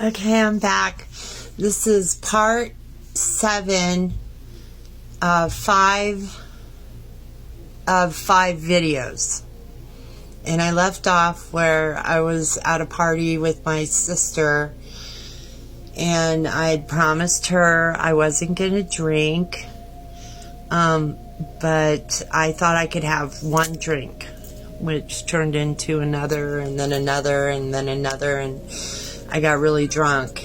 Okay, I'm back. This is part 7 of 5 videos. And I left off where I was at a party with my sister, and I had promised her I wasn't going to drink, but I thought I could have one drink, which turned into another, and then another, and then another, and I got really drunk,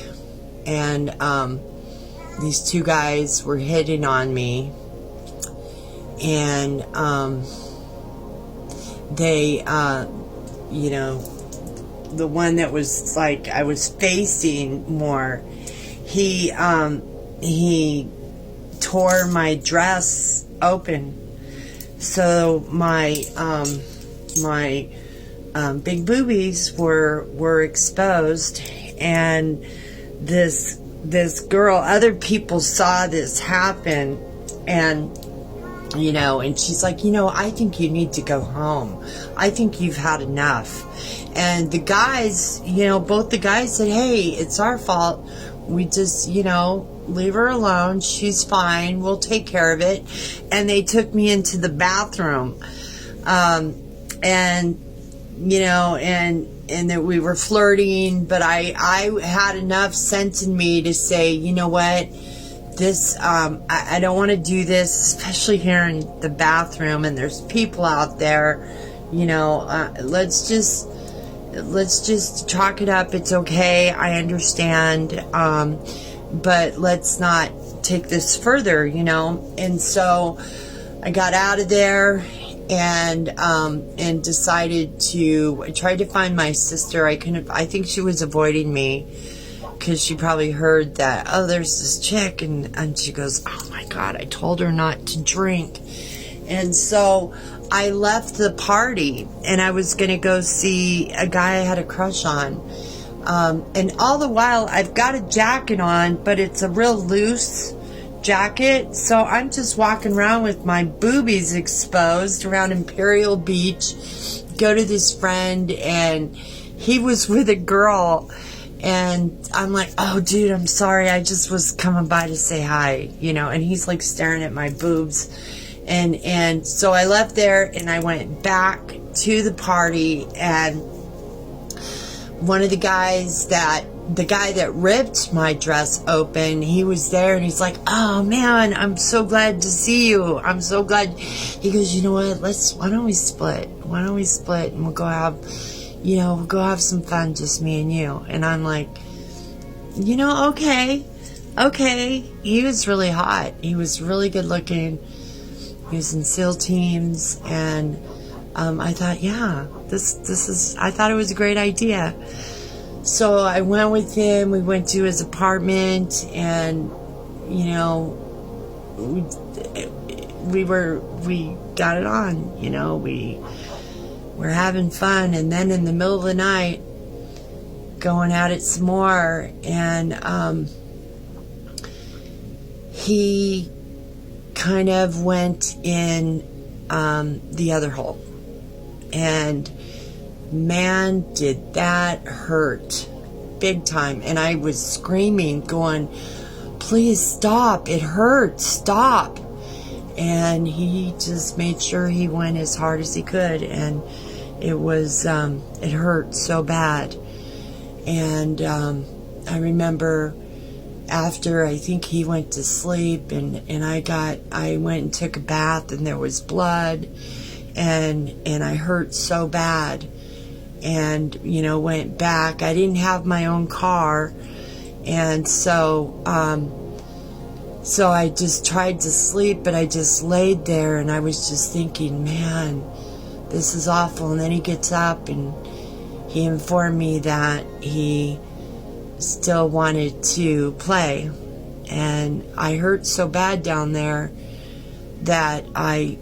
and these two guys were hitting on me, and they, the one that was like I was facing more, he tore my dress open, so my big boobies were exposed, and this girl, other people saw this happen, and she's like, I think you need to go home. I think you've had enough. And the guys, both the guys said, hey, it's our fault. We just, leave her alone. She's fine. We'll take care of it. And they took me into the bathroom. And that we were flirting, but I had enough sense in me to say, you know what, this, I don't want to do this, especially here in the bathroom, and there's people out there, let's just chalk it up. It's okay. I understand. But let's not take this further, and so I got out of there, and decided I tried to find my sister. I think she was avoiding me, because she probably heard that, oh, there's this chick, and she goes, oh my God, I told her not to drink. And so I left the party, and I was going to go see a guy I had a crush on. And all the while, I've got a jacket on, but it's a real loose jacket, so I'm just walking around with my boobies exposed around Imperial Beach. Go to this friend, and he was with a girl, and I'm like, oh dude, I'm sorry, I just was coming by to say hi, and he's like staring at my boobs, and so I left there, and I went back to the party, and one of the guys the guy that ripped my dress open, he was there, and he's like, oh man, I'm so glad to see you. I'm so glad. He goes, you know what, why don't we split? And we'll go have, we'll go have some fun, just me and you. And I'm like, okay. He was really hot. He was really good looking. He was in SEAL teams, and I thought, yeah, I thought it was a great idea. So I went with him. We went to his apartment, and we got it on. We were having fun, and then in the middle of the night, going at it some more, and he kind of went in the other hole, and man, did that hurt big time. And I was screaming, going, please stop, it hurts, stop. And he just made sure he went as hard as he could, and it was it hurt so bad. And I remember after, I think he went to sleep, and I went and took a bath, and there was blood, and I hurt so bad. And went back. I didn't have my own car, and so I just tried to sleep, but I just laid there, and I was just thinking, man, this is awful. And then he gets up, and he informed me that he still wanted to play, and I hurt so bad down there that I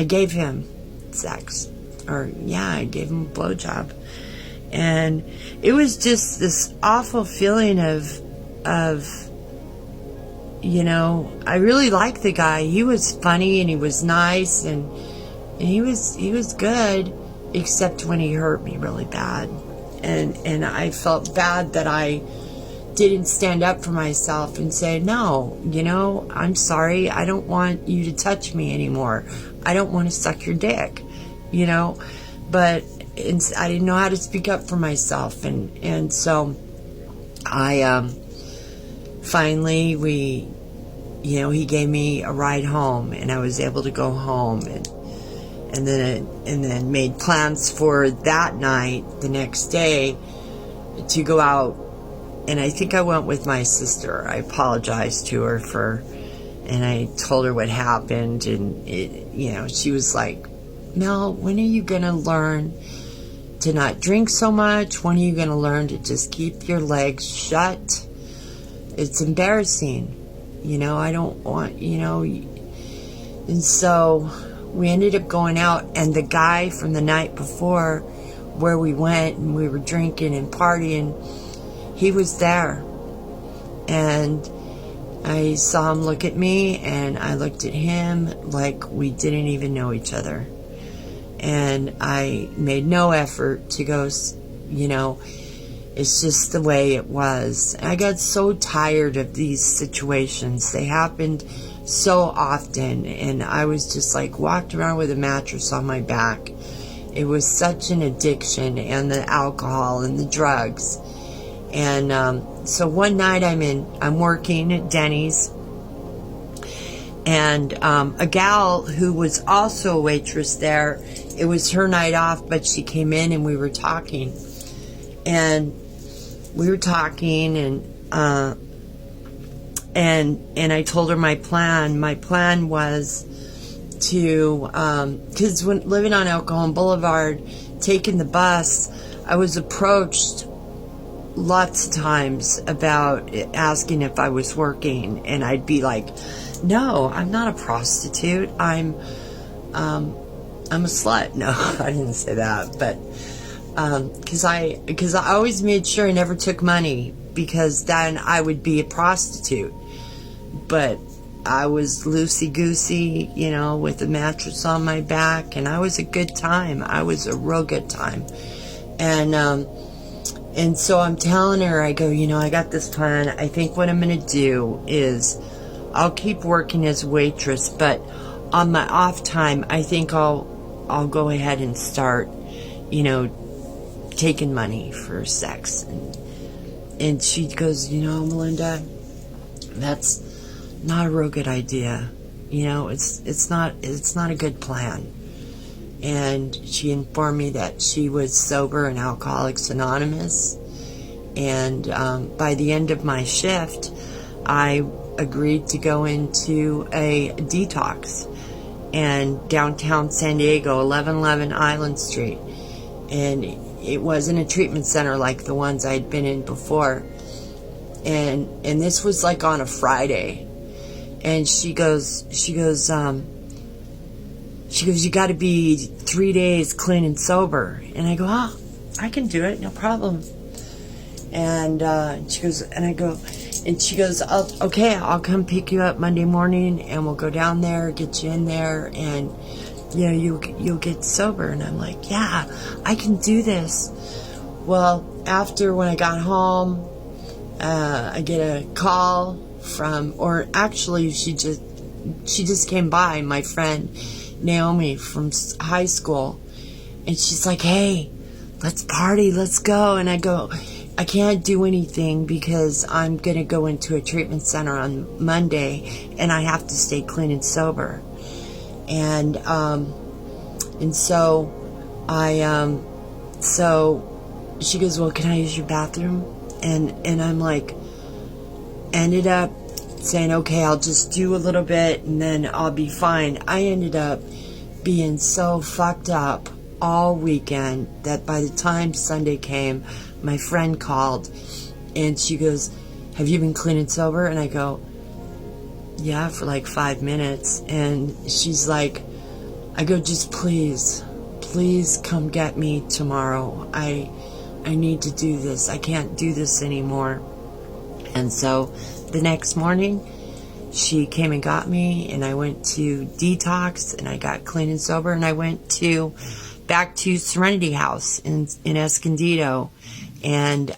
gave him sex. I gave him a blowjob, and it was just this awful feeling of I really liked the guy. He was funny, and he was nice, and he was good, except when he hurt me really bad. and I felt bad that I didn't stand up for myself and say, no, I'm sorry, I don't want you to touch me anymore. I don't want to suck your dick, but I didn't know how to speak up for myself. And so I, finally he gave me a ride home, and I was able to go home, and then made plans for that night, the next day, to go out. And I think I went with my sister. I apologized to her and I told her what happened, and she was like, Mel, when are you gonna learn to not drink so much? When are you gonna learn to just keep your legs shut? It's embarrassing, I don't want, and so we ended up going out, and the guy from the night before where we went and we were drinking and partying, he was there, and I saw him look at me, and I looked at him like we didn't even know each other, and I made no effort to go, it's just the way it was. I got so tired of these situations. They happened so often, and I was just like walked around with a mattress on my back. It was such an addiction, and the alcohol and the drugs. And so one night I'm working at Denny's, and a gal who was also a waitress there, it was her night off, but she came in and we were talking, and and I told her my plan. My plan was to, because when living on El Cajon Boulevard, taking the bus, I was approached lots of times about asking if I was working, and I'd be like, no, I'm not a prostitute. I'm a slut. No, I didn't say that, but because I always made sure I never took money, because then I would be a prostitute. But I was loosey-goosey, with a mattress on my back, and I was a good time. I was a real good time. And so I'm telling her, I go, I got this plan. I think what I'm going to do is I'll keep working as a waitress, but on my off time, I think I'll go ahead and start, taking money for sex. And she goes, Melinda, that's not a real good idea. It's not a good plan. And she informed me that she was sober in Alcoholics Anonymous. And by the end of my shift, I agreed to go into a detox in downtown San Diego, 1111 Island Street. And it wasn't a treatment center like the ones I'd been in before. And this was like on a Friday. And she goes, you got to be 3 days clean and sober. And I go, I can do it, no problem. And she goes, okay, I'll come pick you up Monday morning, and we'll go down there, get you in there, and you'll get sober. And I'm like, yeah, I can do this. Well, when I got home, I get a call or actually she just came by, my friend Naomi from high school, and she's like, hey, let's party, let's go. And I go, I can't do anything because I'm gonna go into a treatment center on Monday, and I have to stay clean and sober. And so so she goes, well, can I use your bathroom? And I'm like, ended up saying, okay, I'll just do a little bit and then I'll be fine. I ended up being so fucked up all weekend that by the time Sunday came, my friend called and she goes, have you been clean and sober? And I go, yeah, for like 5 minutes. And she's like, I go, just please come get me tomorrow. I need to do this. I can't do this anymore. And so the next morning, she came and got me, and I went to detox, and I got clean and sober, and I went to back to Serenity House in Escondido. And